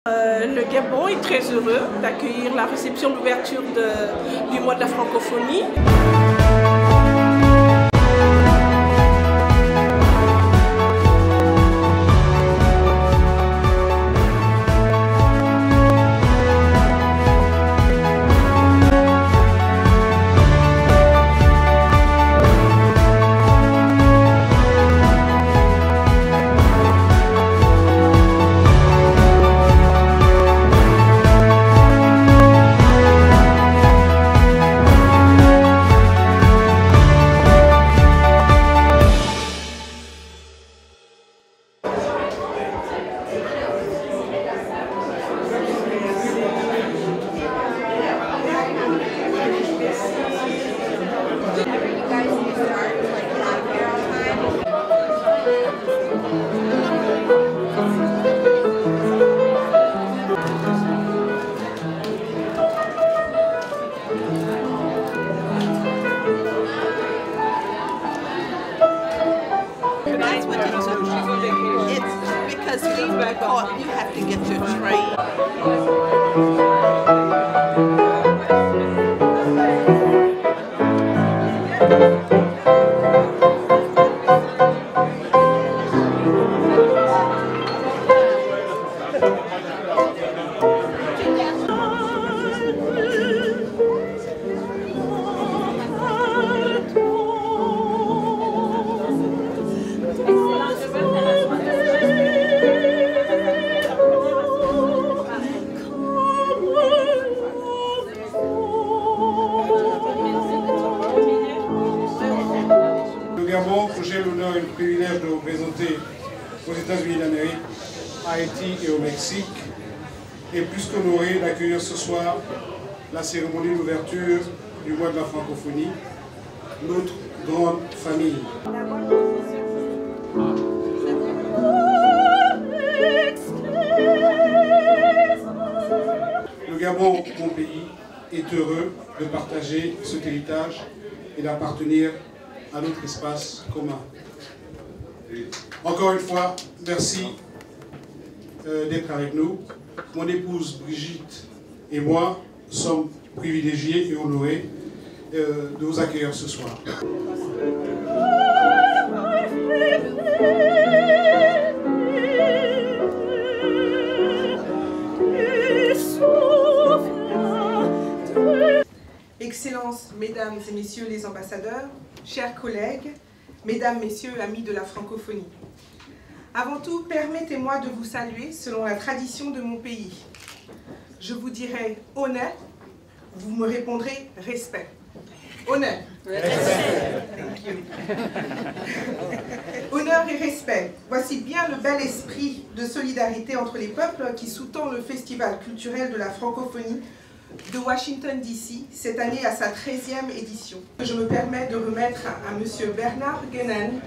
Le Gabon est très heureux d'accueillir la réception d'ouverture du mois de la francophonie. That's what it took. It's because we were taught you have to get your train. Le Gabon, que j'ai l'honneur et le privilège de représenter aux États-Unis d'Amérique, à Haïti et au Mexique, est plus qu'honoré d'accueillir ce soir la cérémonie d'ouverture du mois de la francophonie, notre grande famille. Le Gabon, mon pays, est heureux de partager cet héritage et d'appartenir à notre espace commun. Encore une fois, merci d'être avec nous. Mon épouse Brigitte et moi sommes privilégiés et honorés de vous accueillir ce soir. Excellences, Mesdames et Messieurs les ambassadeurs, chers collègues, Mesdames, Messieurs, amis de la francophonie. Avant tout, permettez-moi de vous saluer selon la tradition de mon pays. Je vous dirai honneur, vous me répondrez respect. Honneur. Honneur et respect. Voici bien le bel esprit de solidarité entre les peuples qui sous-tend le festival culturel de la francophonie de Washington DC, cette année à sa 13e édition. Je me permets de remettre à M. Bernard Guénen,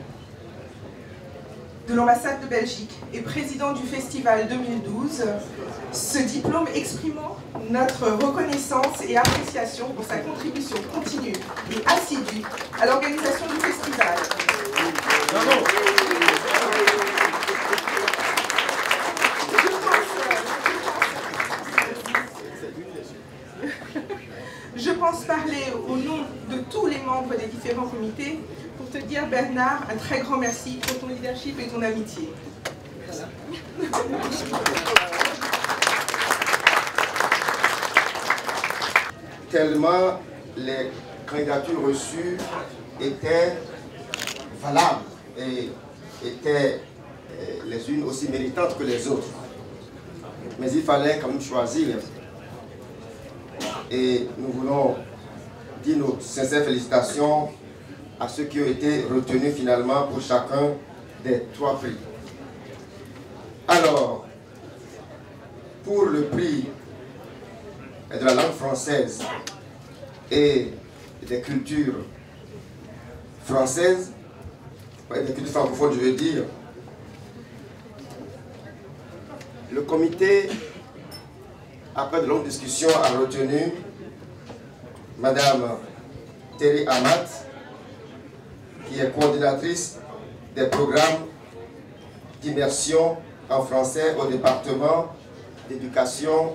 de l'ambassade de Belgique et président du festival 2012, ce diplôme exprimant notre reconnaissance et appréciation pour sa contribution continue et assidue à l'organisation du festival. Bravo. Je pense parler au nom de tous les membres des différents comités pour te dire, Bernard, un très grand merci pour ton leadership et ton amitié. Tellement les candidatures reçues étaient valables et étaient les unes aussi méritantes que les autres. Mais il fallait quand même choisir. Et nous voulons dire nos sincères félicitations à ceux qui ont été retenus finalement pour chacun des 3 prix. Alors, pour le prix de la langue française et des cultures françaises, des cultures francophones je veux dire, le comité, après de longues discussions, a retenu Madame Terry Amat, qui est coordinatrice des programmes d'immersion en français au département d'éducation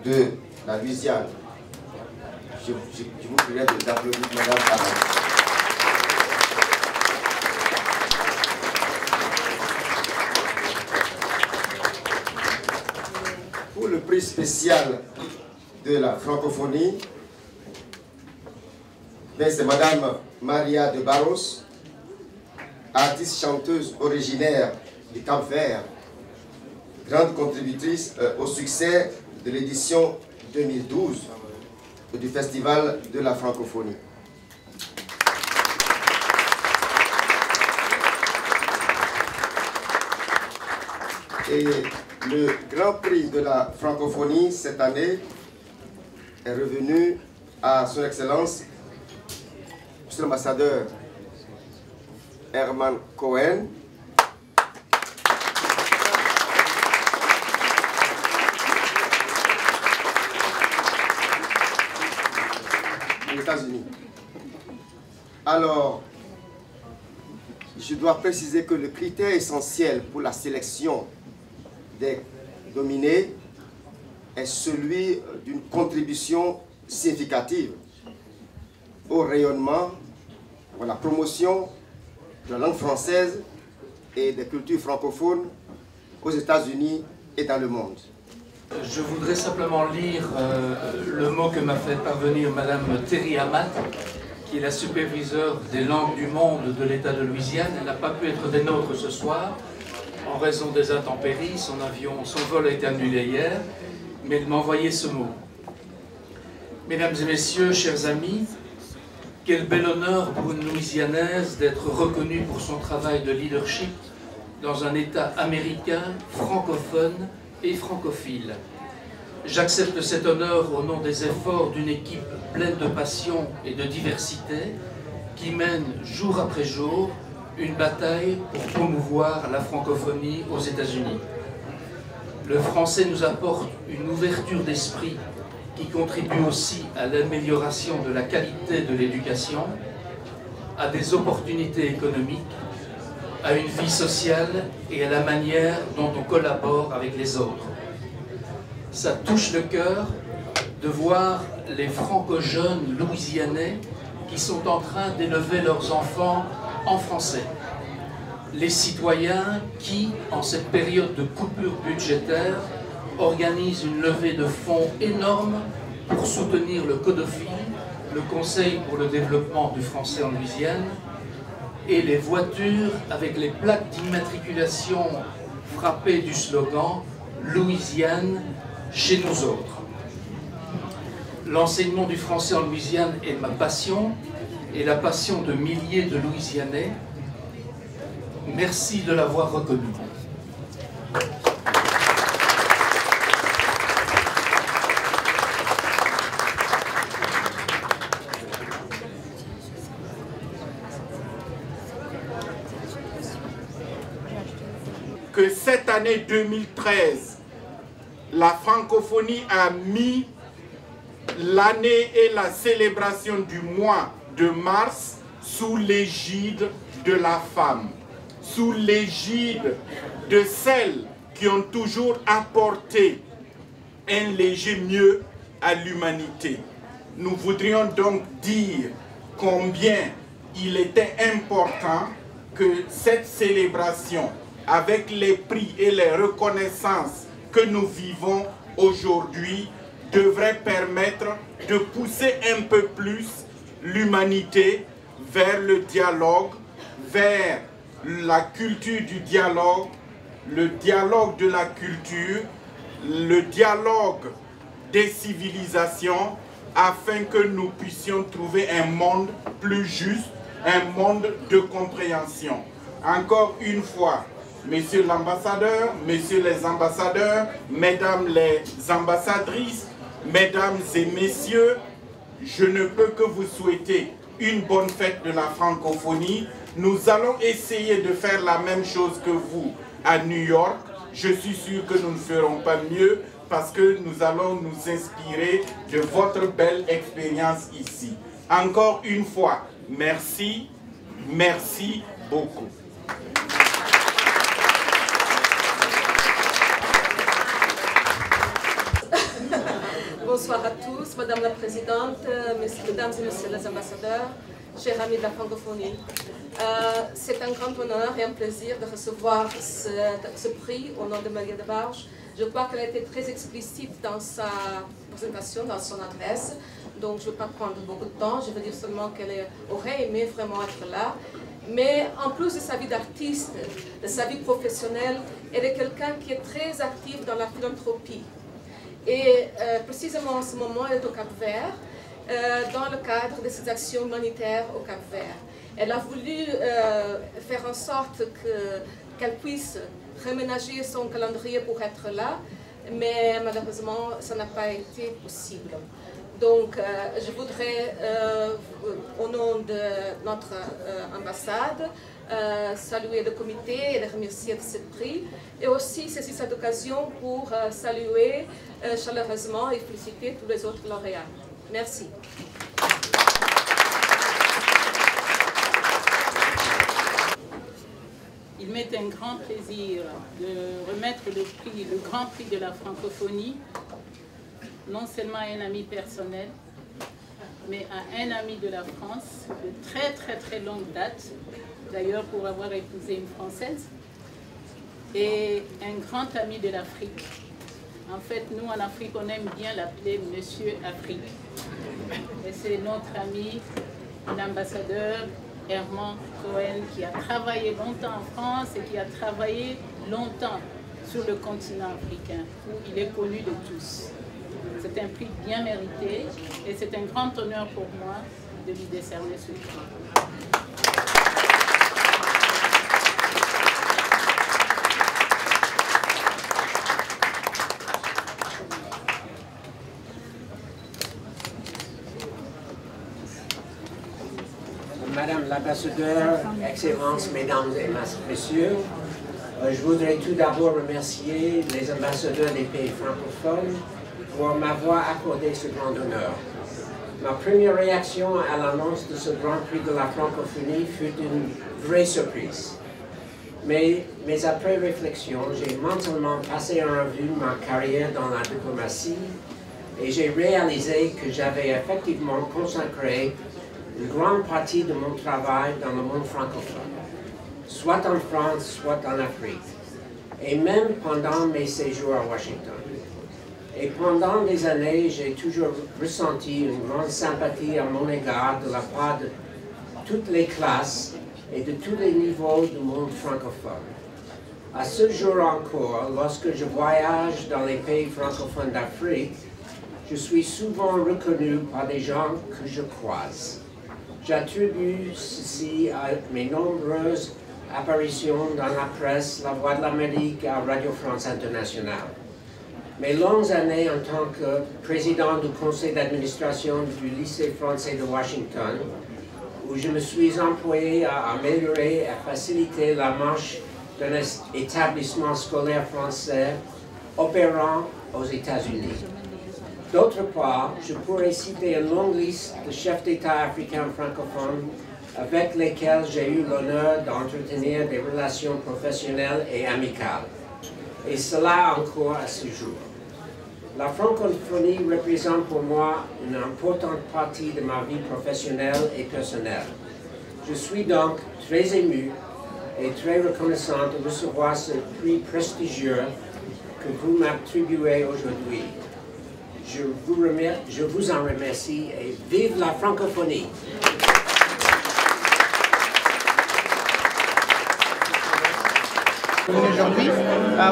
de la Louisiane. Je vous prierai d'applaudir Madame Arnaud. Pour le prix spécial de la francophonie, c'est Madame Maria de Barros, artiste chanteuse originaire du Cap-Vert, grande contributrice au succès de l'édition 2012 du Festival de la francophonie. Et le grand prix de la francophonie cette année est revenu à son Excellence, Monsieur l'ambassadeur Herman Cohen, aux États-Unis. Alors, je dois préciser que le critère essentiel pour la sélection des nominés est celui d'une contribution significative au rayonnement, à la promotion de la langue française et des cultures francophones aux États-Unis et dans le monde. Je voudrais simplement lire le mot que m'a fait parvenir Madame Terry Amat, qui est la superviseure des langues du monde de l'État de Louisiane. Elle n'a pas pu être des nôtres ce soir en raison des intempéries. Son vol a été annulé hier, mais elle m'a envoyé ce mot. Mesdames et messieurs, chers amis, quel bel honneur pour une Louisianaise d'être reconnue pour son travail de leadership dans un État américain, francophone et francophile. J'accepte cet honneur au nom des efforts d'une équipe pleine de passion et de diversité qui mène jour après jour une bataille pour promouvoir la francophonie aux États-Unis. Le français nous apporte une ouverture d'esprit qui contribue aussi à l'amélioration de la qualité de l'éducation, à des opportunités économiques, à une vie sociale et à la manière dont on collabore avec les autres. Ça touche le cœur de voir les franco-jeunes louisianais qui sont en train d'élever leurs enfants en français. Les citoyens qui, en cette période de coupure budgétaire, organisent une levée de fonds énorme pour soutenir le CODOFIL, le Conseil pour le développement du français en Louisiane, et les voitures avec les plaques d'immatriculation frappées du slogan « Louisiane, chez nous autres ». L'enseignement du français en Louisiane est ma passion et la passion de milliers de Louisianais. Merci de l'avoir reconnu. Que cette année 2013, la francophonie a mis l'année et la célébration du mois de mars sous l'égide de la femme, sous l'égide de celles qui ont toujours apporté un léger mieux à l'humanité. Nous voudrions donc dire combien il était important que cette célébration, avec les prix et les reconnaissances que nous vivons aujourd'hui, devrait permettre de pousser un peu plus l'humanité vers le dialogue, vers la culture du dialogue, le dialogue de la culture, le dialogue des civilisations, afin que nous puissions trouver un monde plus juste, un monde de compréhension. Encore une fois, Monsieur l'ambassadeur, Messieurs les ambassadeurs, Mesdames les ambassadrices, Mesdames et Messieurs, je ne peux que vous souhaiter une bonne fête de la francophonie. Nous allons essayer de faire la même chose que vous à New York. Je suis sûr que nous ne ferons pas mieux parce que nous allons nous inspirer de votre belle expérience ici. Encore une fois, merci, merci beaucoup. Bonsoir à tous, Madame la Présidente, Mesdames et Messieurs les ambassadeurs, chers amis de la francophonie. C'est un grand honneur et un plaisir de recevoir ce prix au nom de Maria Debarge. Je crois qu'elle a été très explicite dans sa présentation, dans son adresse, donc je ne vais pas prendre beaucoup de temps, je veux dire seulement qu'elle aurait aimé vraiment être là. Mais en plus de sa vie d'artiste, de sa vie professionnelle, elle est quelqu'un qui est très actif dans la philanthropie. Et précisément en ce moment, elle est au Cap-Vert, dans le cadre de ses actions humanitaires au Cap-Vert. Elle a voulu faire en sorte qu'elle puisse reménager son calendrier pour être là, mais malheureusement, ça n'a pas été possible. Donc, je voudrais, au nom de notre ambassade, saluer le comité et les remercier de ce prix, et aussi saisir cette occasion pour saluer chaleureusement et féliciter tous les autres lauréats. Merci. Il m'est un grand plaisir de remettre le grand prix de la francophonie, non seulement à un ami personnel, mais à un ami de la France de très longue date, d'ailleurs pour avoir épousé une Française, et un grand ami de l'Afrique. En fait, nous en Afrique, on aime bien l'appeler Monsieur Afrique. Et c'est notre ami, l'ambassadeur Herman Cohen, qui a travaillé longtemps en France et qui a travaillé longtemps sur le continent africain, où il est connu de tous. C'est un prix bien mérité et c'est un grand honneur pour moi de lui décerner ce prix. Madame l'ambassadeur, Excellences, Mesdames et Messieurs, je voudrais tout d'abord remercier les ambassadeurs des pays francophones pour m'avoir accordé ce grand honneur. Ma première réaction à l'annonce de ce grand prix de la francophonie fut une vraie surprise. Mais après réflexion, j'ai mentalement passé en revue ma carrière dans la diplomatie et j'ai réalisé que j'avais effectivement consacré une grande partie de mon travail dans le monde francophone, soit en France, soit en Afrique, et même pendant mes séjours à Washington. Et pendant des années, j'ai toujours ressenti une grande sympathie à mon égard de la part de toutes les classes et de tous les niveaux du monde francophone. À ce jour encore, lorsque je voyage dans les pays francophones d'Afrique, je suis souvent reconnu par des gens que je croise. J'attribue ceci à mes nombreuses apparitions dans la presse, La Voix de l'Amérique et Radio France Internationale. Mes longues années en tant que président du conseil d'administration du lycée français de Washington, où je me suis employé à améliorer et à faciliter la marche d'un établissement scolaire français opérant aux États-Unis. D'autre part, je pourrais citer une longue liste de chefs d'État africains francophones avec lesquels j'ai eu l'honneur d'entretenir des relations professionnelles et amicales. Et cela encore à ce jour. La francophonie représente pour moi une importante partie de ma vie professionnelle et personnelle. Je suis donc très ému et très reconnaissant de recevoir ce prix prestigieux que vous m'attribuez aujourd'hui. Je vous en remercie et vive la francophonie! Aujourd'hui,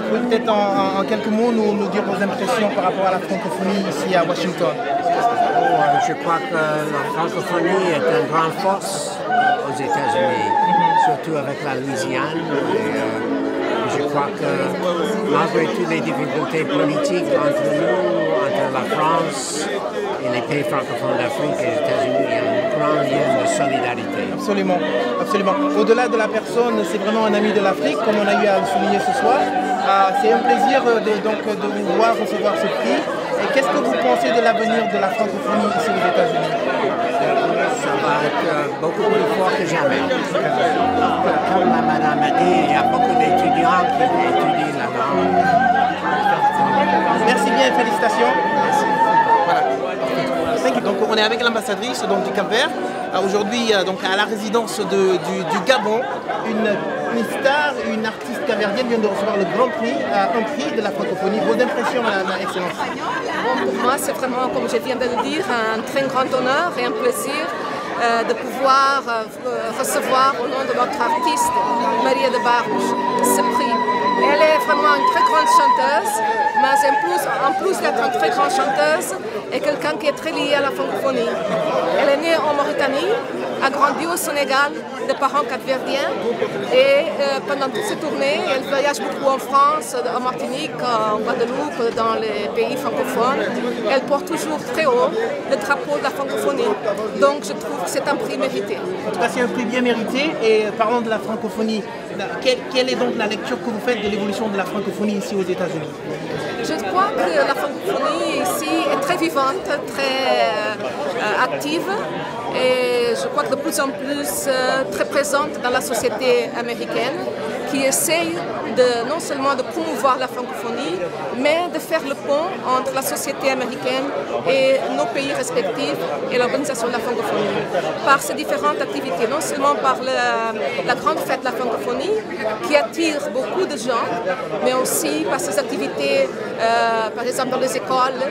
pouvez peut-être en quelques mots nous dire vos impressions par rapport à la francophonie ici à Washington. Je crois que la francophonie est une grande force aux États-Unis, surtout avec la Louisiane. Je crois que malgré toutes les difficultés politiques entre nous, entre la France et les pays francophones d'Afrique et les États-Unis, il y a un grand lien de solidarité. Absolument, absolument. Au-delà de la personne, c'est vraiment un ami de l'Afrique, comme on a eu à le souligner ce soir. C'est un plaisir de vous voir recevoir ce prix. Et qu'est-ce que vous pensez de l'avenir de la francophonie ici aux États-Unis? Ça va être beaucoup plus fort que jamais. Comme la madame a dit, il y a beaucoup d'étudiants qui étudient la langue. Merci bien et félicitations. Merci. Voilà. Donc on est avec l'ambassadrice du Cap-Vert, aujourd'hui donc à la résidence du Gabon. Une star, une artiste capverdienne vient de recevoir le grand prix, un prix de la francophonie. Vos impressions, Madame Excellence? Bon, pour moi, c'est vraiment, comme je viens de le dire, un très grand honneur et un plaisir de pouvoir recevoir au nom de notre artiste, Maria de Barros, ce prix. Elle est vraiment une très grande chanteuse, mais en plus d'être une très grande chanteuse, est quelqu'un qui est très lié à la francophonie. Elle est née en Mauritanie, a grandi au Sénégal, de parents capverdiens, et pendant toutes ses tournées, elle voyage beaucoup en France, en Martinique, en Guadeloupe, dans les pays francophones. Elle porte toujours très haut le drapeau de la francophonie. Donc je trouve que c'est un prix mérité. En tout cas, c'est un prix bien mérité. Et parlant de la francophonie, quelle est donc la lecture que vous faites de l'évolution de la francophonie ici aux États-Unis? Je crois que la francophonie ici est très vivante, très active, et je crois que de plus en plus très présente dans la société américaine, qui essaye non seulement de promouvoir la francophonie, mais de faire le pont entre la société américaine et nos pays respectifs et l'organisation de la francophonie. Par ces différentes activités, non seulement par la grande fête de la francophonie, qui attire beaucoup de gens, mais aussi par ces activités, par exemple dans les écoles,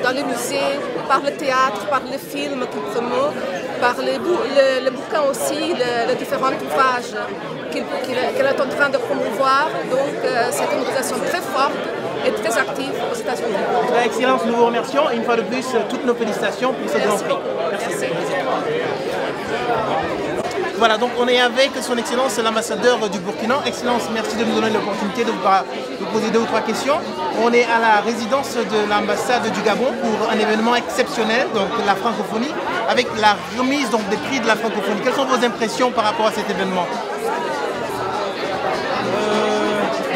dans les musées, par le théâtre, par les films qui promeuvent, par les bouquins aussi, les différents ouvrages qu'elle est en train de promouvoir. Donc c'est une organisation très forte et très active aux États-Unis. Excellence, nous vous remercions et une fois de plus, toutes nos félicitations pour ce grand prix. Merci. Voilà, donc on est avec son Excellence l'ambassadeur du Burkina. Excellence, merci de nous donner l'opportunité de vous poser 2 ou 3 questions. On est à la résidence de l'ambassade du Gabon pour un événement exceptionnel, donc la francophonie, avec la remise donc, des prix de la francophonie. Quelles sont vos impressions par rapport à cet événement?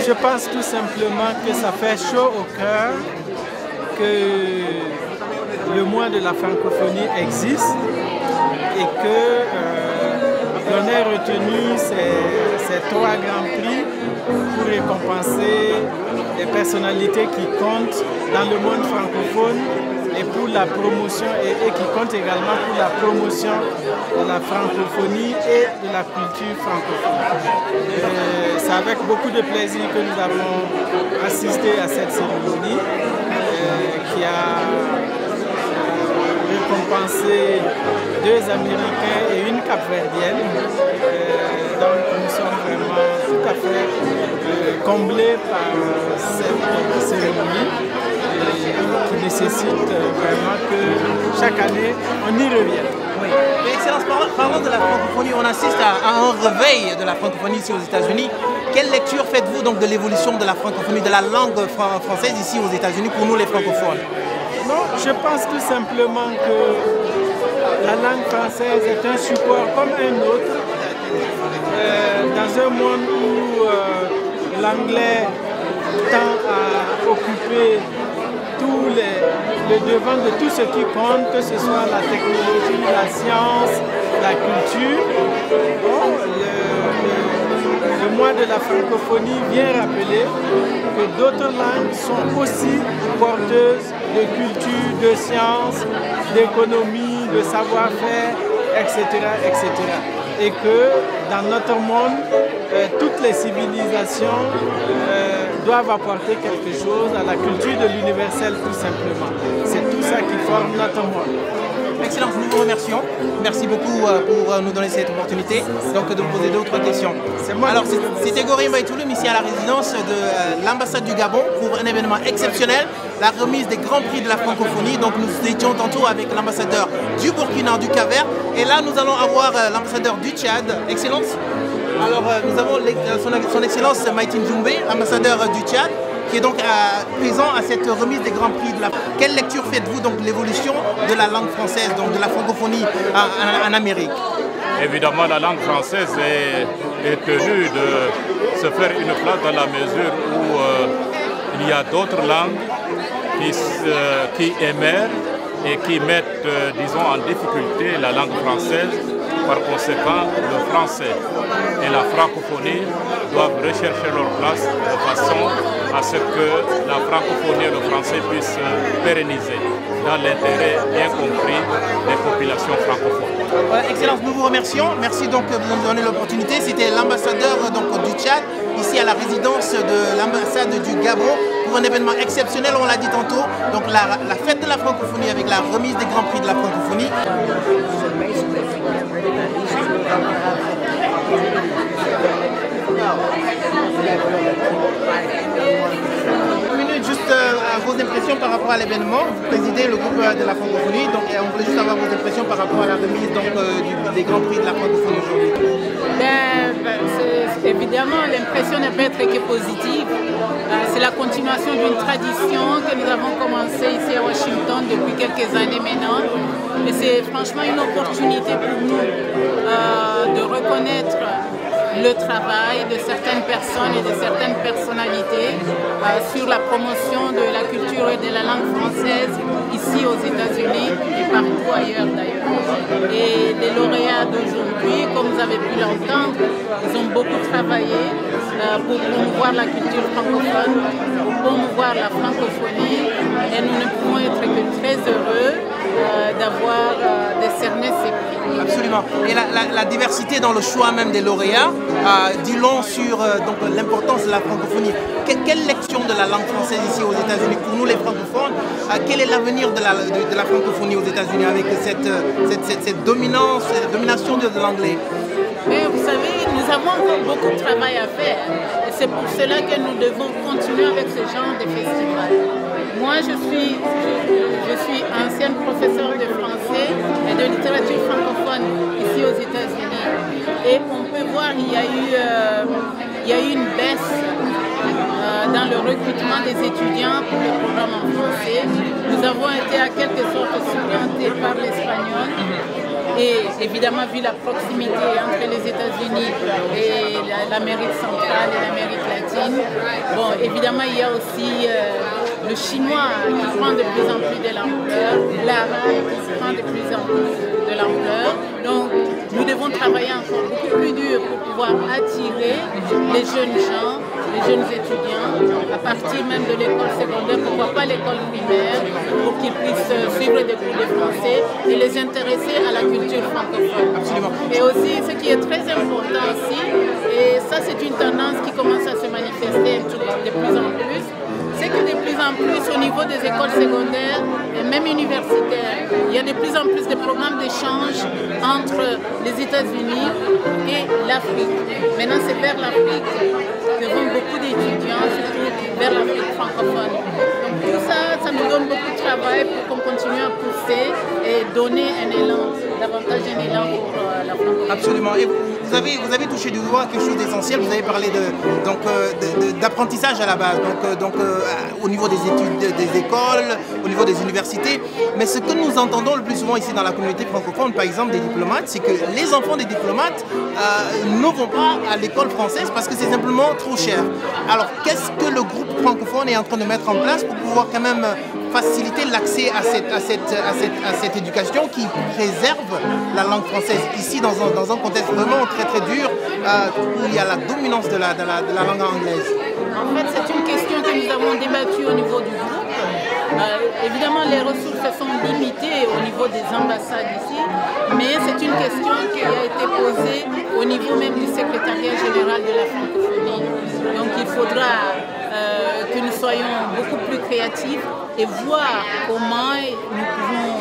Je pense tout simplement que ça fait chaud au cœur que le mois de la francophonie existe et que l'on ait retenu ces 3 grands prix pour récompenser les personnalités qui comptent dans le monde francophone et pour la promotion et qui comptent également pour la promotion de la francophonie et de la culture francophone. C'est avec beaucoup de plaisir que nous avons assisté à cette cérémonie qui a récompensé 2 Américains et une Capverdienne. Donc nous sommes vraiment tout à fait comblés par cette cérémonie qui nécessite vraiment que chaque année on y revienne. Oui. Mais Excellence, parlant de la francophonie, on assiste à un réveil de la francophonie ici aux États-Unis. Quelle lecture faites-vous donc de l'évolution de la francophonie, de la langue française ici aux États-Unis pour nous les francophones? Non, je pense tout simplement que la langue française est un support comme un autre. Dans un monde où l'anglais tend à occuper le devant de tout ce qui compte, que ce soit la technologie, la science, la culture. Bon, le mois de la francophonie vient rappeler que d'autres langues sont aussi porteuses de culture, de science, d'économie, de savoir-faire, etc., etc. Et que dans notre monde, toutes les civilisations doivent apporter quelque chose à la culture de l'universel tout simplement. C'est tout ça qui forme notre monde. Excellence, nous vous remercions. Merci beaucoup pour nous donner cette opportunité donc, de vous poser 2 ou 3 questions. Alors, c'était Gorim Baïtouloum ici à la résidence de l'ambassade du Gabon pour un événement exceptionnel, la remise des grands prix de la francophonie. Donc, nous étions tantôt avec l'ambassadeur du Burkina, du Cap-Vert, et là, nous allons avoir l'ambassadeur du Tchad. Excellence. Alors, nous avons son Excellence Maïtine Doumbé, ambassadeur du Tchad, qui est donc présent à cette remise des grands prix de la... Quelle lecture faites-vous donc de l'évolution de la langue française, donc de la francophonie en Amérique? Évidemment, la langue française est tenue de se faire une place dans la mesure où il y a d'autres langues qui émergent et qui mettent, disons, en difficulté la langue française, par conséquent le français. et la francophonie doivent rechercher leur place de façon à ce que la francophonie et le français puissent se pérenniser dans l'intérêt bien compris des populations francophones. Voilà, Excellence, nous vous remercions. Merci donc de nous donner l'opportunité. C'était l'ambassadeur du Tchad, ici à la résidence de l'ambassade du Gabon, pour un événement exceptionnel, on l'a dit tantôt, donc la fête de la francophonie avec la remise des grands prix de la francophonie. Juste vos impressions par rapport à l'événement. Vous présidez le groupe de la francophonie, donc on voulait juste avoir vos impressions par rapport à la remise des grands prix de la francophonie aujourd'hui. Évidemment, l'impression ne peut être que positive. C'est la continuation d'une tradition que nous avons commencée ici à Washington depuis quelques années maintenant. Et c'est franchement une opportunité pour nous de reconnaître le travail de certaines personnes et de certaines personnalités sur la promotion de la culture et de la langue française ici aux États-Unis et partout ailleurs d'ailleurs. Et les lauréats d'aujourd'hui, comme vous avez pu l'entendre, ils ont beaucoup travaillé pour promouvoir la culture francophone, pour promouvoir la francophonie, et nous ne pouvons être que très heureux d'avoir décerné ces prix. Absolument. Et la diversité dans le choix même des lauréats dit long sur l'importance de la francophonie. Quelle lecture de la langue française ici aux États-Unis pour nous les francophones? Quel est l'avenir de la francophonie aux États-Unis avec cette domination de l'anglais? Mais vous savez, nous avons encore beaucoup de travail à faire. Et c'est pour cela que nous devons continuer avec ce genre de festival. Moi, je suis ancienne professeure de français et de littérature francophone ici aux États-Unis. Et on peut voir qu'il y a eu une baisse dans le recrutement des étudiants pour le programme en français. Nous avons été à quelque sorte supplantés par l'espagnol. Et évidemment, vu la proximité entre les États-Unis et l'Amérique centrale et l'Amérique latine, bon, évidemment, il y a aussi le chinois qui prend de plus en plus de l'ampleur, l'arabe qui prend de plus en plus de l'ampleur. Donc, nous devons travailler encore beaucoup plus dur pour pouvoir attirer les jeunes gens, les jeunes étudiants, à partir même de l'école secondaire, pourquoi pas l'école primaire, pour qu'ils puissent suivre des cours de français et les intéresser à la culture francophone. Absolument. Et aussi, ce qui est très important aussi, et ça c'est une tendance qui commence à se manifester de plus en plus, c'est que de plus en plus au niveau des écoles secondaires et même universitaires, il y a de plus en plus de programmes d'échange entre les États-Unis et l'Afrique. Maintenant, c'est vers l'Afrique que vont beaucoup d'étudiants, surtout vers l'Afrique francophone. Donc tout ça, ça nous donne beaucoup de travail pour qu'on continue à pousser et donner un élan, davantage un élan pour la francophonie. Absolument. Et vous avez touché du doigt quelque chose d'essentiel. Vous avez parlé d'apprentissage à la base, au niveau des études, des écoles, au niveau des universités. Mais ce que nous entendons le plus souvent ici dans la communauté francophone, par exemple des diplomates, c'est que les enfants des diplomates ne vont pas à l'école française parce que c'est simplement trop cher. Alors qu'est-ce que le groupe francophone est en train de mettre en place pour pouvoir quand même faciliter l'accès à cette éducation qui préserve la langue française ici dans un contexte vraiment très très dur où il y a la dominance de la langue anglaise? En fait, c'est une question que nous avons débattue au niveau du groupe. Évidemment, les ressources sont limitées au niveau des ambassades ici, mais c'est une question qui a été posée au niveau même du secrétariat général de la francophonie. Donc il faudra que nous soyons beaucoup plus créatifs et voir comment nous pouvons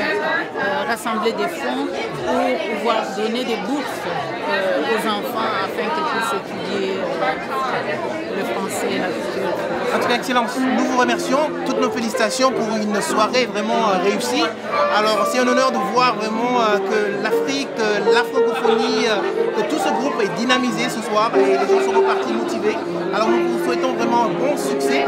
rassembler des fonds pour pouvoir donner des bourses aux enfants afin qu'ils puissent étudier le français et la culture. En tout cas, Excellence, nous vous remercions. Toutes nos félicitations pour une soirée vraiment réussie. Alors, c'est un honneur de voir vraiment que l'Afrique, la francophonie, que tout ce groupe est dynamisé ce soir et les gens sont repartis motivés. Alors, nous vous souhaitons vraiment un bon succès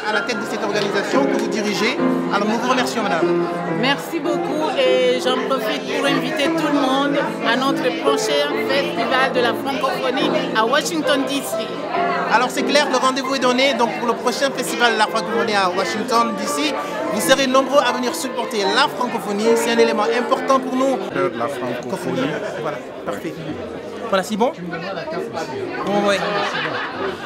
à la tête de cette organisation que vous dirigez. Alors, nous vous remercions, madame. Merci beaucoup et j'en profite pour inviter tout le monde à notre prochain festival de la francophonie à Washington, D.C. Alors c'est clair, le rendez-vous est donné donc pour le prochain festival de la francophonie à Washington, D.C. Vous serez nombreux à venir supporter la francophonie, c'est un élément important pour nous. De la francophonie. Voilà, parfait. Voilà, c'est bon? Bon, ouais.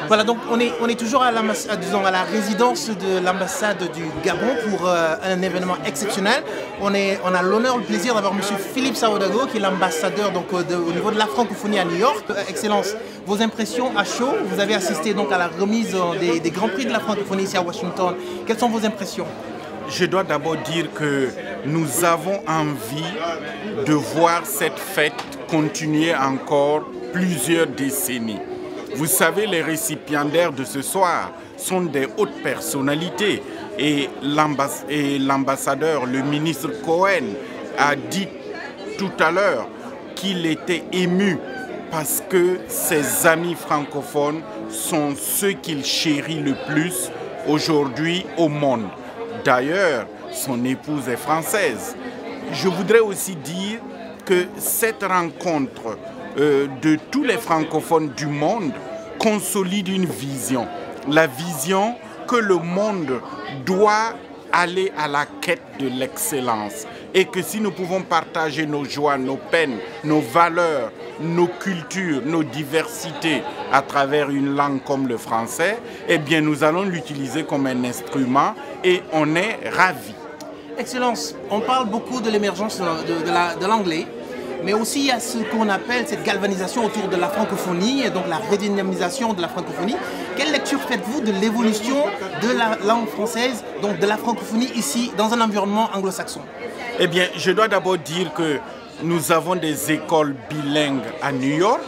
Voilà, donc on est toujours à la résidence de l'ambassade du Gabon pour un événement exceptionnel. On a l'honneur, le plaisir d'avoir M. Philippe Saodago, qui est l'ambassadeur au niveau de la francophonie à New York. Excellence, vos impressions à chaud, vous avez assisté donc à la remise des Grands Prix de la francophonie ici à Washington. Quelles sont vos impressions? Je dois d'abord dire que nous avons envie de voir cette fête continuer encore plusieurs décennies. Vous savez, les récipiendaires de ce soir sont des hautes personnalités et l'ambassadeur, le ministre Cohen, a dit tout à l'heure qu'il était ému parce que ses amis francophones sont ceux qu'il chérit le plus aujourd'hui au monde. D'ailleurs, son épouse est française. Je voudrais aussi dire que cette rencontre de tous les francophones du monde consolide une vision. La vision que le monde doit aller à la quête de l'excellence. Et que si nous pouvons partager nos joies, nos peines, nos valeurs, nos cultures, nos diversités à travers une langue comme le français, eh bien nous allons l'utiliser comme un instrument et on est ravis. Excellence, on parle beaucoup de l'émergence de l'anglais, mais aussi il y a ce qu'on appelle cette galvanisation autour de la francophonie et donc la redynamisation de la francophonie. Quelle lecture faites-vous de l'évolution de la langue française, donc de la francophonie ici, dans un environnement anglo-saxon? Eh bien, je dois d'abord dire que nous avons des écoles bilingues à New York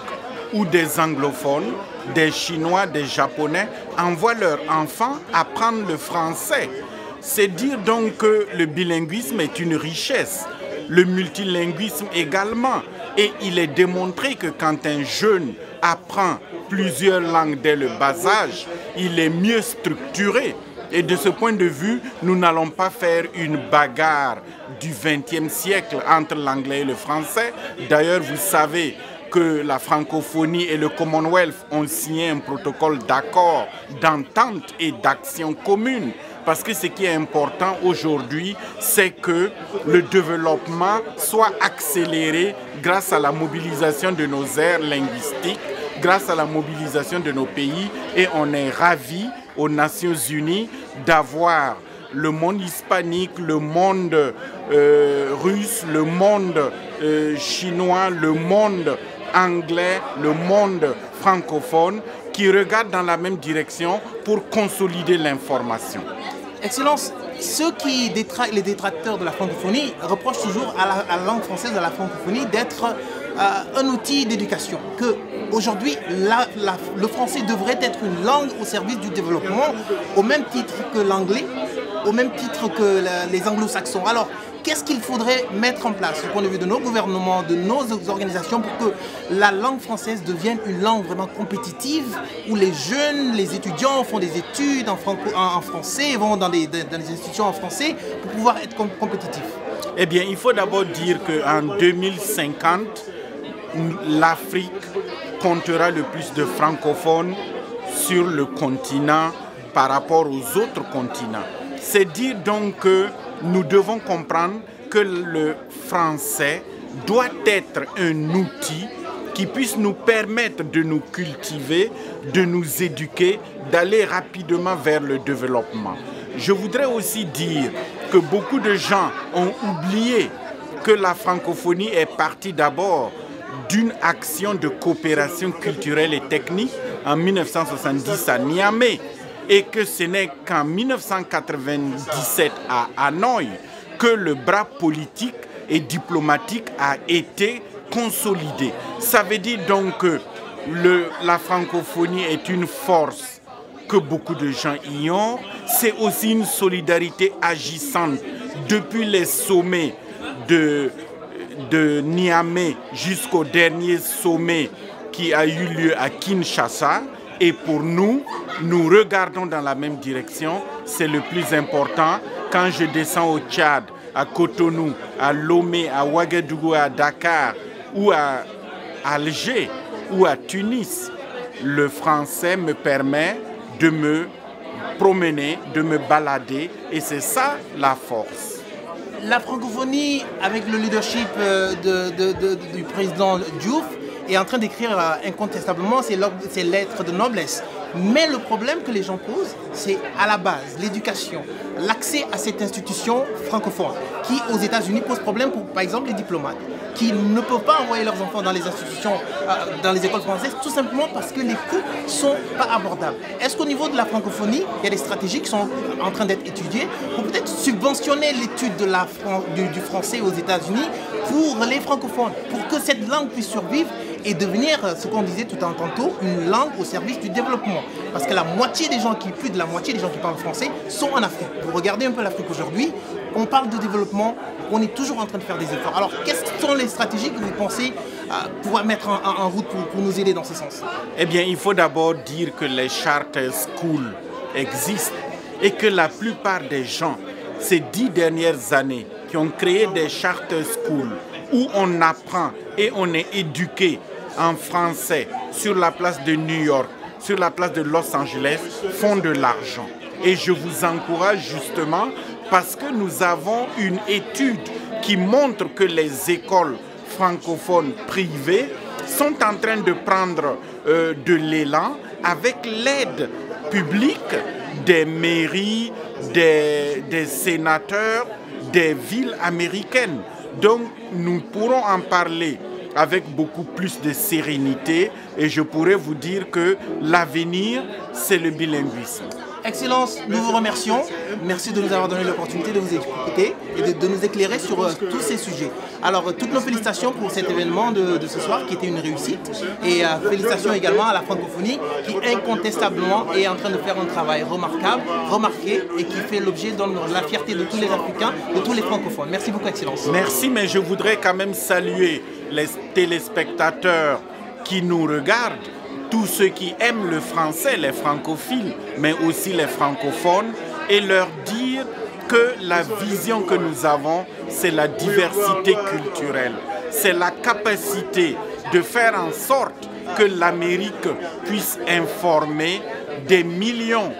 où des anglophones, des Chinois, des Japonais envoient leurs enfants apprendre le français. C'est dire donc que le bilinguisme est une richesse, le multilinguisme également. Et il est démontré que quand un jeune apprend plusieurs langues dès le bas âge, il est mieux structuré. Et de ce point de vue, nous n'allons pas faire une bagarre du XXe siècle entre l'anglais et le français. D'ailleurs, vous savez que la francophonie et le Commonwealth ont signé un protocole d'accord, d'entente et d'action commune. Parce que ce qui est important aujourd'hui, c'est que le développement soit accéléré grâce à la mobilisation de nos aires linguistiques, grâce à la mobilisation de nos pays. Et on est ravis aux Nations Unies d'avoir le monde hispanique, le monde russe, le monde chinois, le monde anglais, le monde francophone qui regardent dans la même direction pour consolider l'information. Excellence, les détracteurs de la francophonie reprochent toujours à la langue française, à la francophonie, d'être un outil d'éducation. Qu'aujourd'hui, le français devrait être une langue au service du développement, au même titre que l'anglais, au même titre que les anglo-saxons. Alors, qu'est-ce qu'il faudrait mettre en place, du point de vue de nos gouvernements, de nos organisations, pour que la langue française devienne une langue vraiment compétitive, où les jeunes, les étudiants font des études en français, vont dans des institutions en français, pour pouvoir être compétitifs? Eh bien, il faut d'abord dire qu'en 2050, l'Afrique comptera le plus de francophones sur le continent par rapport aux autres continents. C'est dire donc que nous devons comprendre que le français doit être un outil qui puisse nous permettre de nous cultiver, de nous éduquer, d'aller rapidement vers le développement. Je voudrais aussi dire que beaucoup de gens ont oublié que la francophonie est partie d'abord d'une action de coopération culturelle et technique en 1970 à Niamey. Et que ce n'est qu'en 1997 à Hanoï que le bras politique et diplomatique a été consolidé. Ça veut dire donc que la francophonie est une force que beaucoup de gens y ont. C'est aussi une solidarité agissante depuis les sommets de Niamey jusqu'au dernier sommet qui a eu lieu à Kinshasa. Et pour nous, nous regardons dans la même direction. C'est le plus important. Quand je descends au Tchad, à Cotonou, à Lomé, à Ouagadougou, à Dakar, ou à Alger, ou à Tunis, le français me permet de me promener, de me balader. Et c'est ça la force. La francophonie, avec le leadership du président Diouf, est en train d'écrire incontestablement ses lettres de noblesse. Mais le problème que les gens posent, c'est à la base, l'éducation, l'accès à cette institution francophone, qui aux États-Unis pose problème pour, par exemple, les diplomates, qui ne peuvent pas envoyer leurs enfants dans les institutions, dans les écoles françaises, tout simplement parce que les coûts ne sont pas abordables. Est-ce qu'au niveau de la francophonie, il y a des stratégies qui sont en train d'être étudiées pour peut-être subventionner l'étude du français aux États-Unis pour les francophones, pour que cette langue puisse survivre et devenir, ce qu'on disait tout en tantôt, une langue au service du développement. Parce que plus de la moitié des gens qui parlent français sont en Afrique. Vous regardez un peu l'Afrique aujourd'hui, on parle de développement, on est toujours en train de faire des efforts. Alors, quelles sont les stratégies que vous pensez pouvoir mettre en route pour nous aider dans ce sens? Eh bien, il faut d'abord dire que les charter schools existent et que la plupart des gens, ces 10 dernières années, qui ont créé des charter schools où on apprend et on est éduqué en français sur la place de New York, sur la place de Los Angeles, font de l'argent. Et je vous encourage justement parce que nous avons une étude qui montre que les écoles francophones privées sont en train de prendre de l'élan avec l'aide publique des mairies, des sénateurs, des villes américaines. Donc nous pourrons en parler avec beaucoup plus de sérénité et je pourrais vous dire que l'avenir, c'est le bilinguisme. Excellence, nous vous remercions. Merci de nous avoir donné l'opportunité de vous écouter et de nous éclairer sur tous ces sujets. Alors, toutes nos félicitations pour cet événement de ce soir qui était une réussite. Et félicitations également à la francophonie qui incontestablement est en train de faire un travail remarquable, remarqué et qui fait l'objet de la fierté de tous les Africains, de tous les francophones. Merci beaucoup, Excellence. Merci, mais je voudrais quand même saluer les téléspectateurs qui nous regardent, tous ceux qui aiment le français, les francophiles, mais aussi les francophones, et leur dire que la vision que nous avons, c'est la diversité culturelle. C'est la capacité de faire en sorte que l'Amérique puisse informer des millions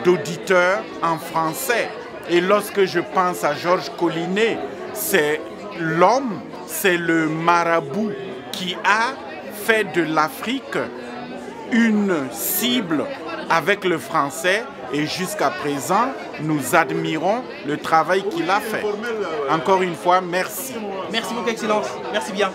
d'auditeurs en français. Et lorsque je pense à Georges Collinet, c'est l'homme, c'est le marabout qui a fait de l'Afrique une cible avec le français et jusqu'à présent, nous admirons le travail qu'il a fait. Encore une fois, merci. Merci beaucoup, Excellence. Merci bien.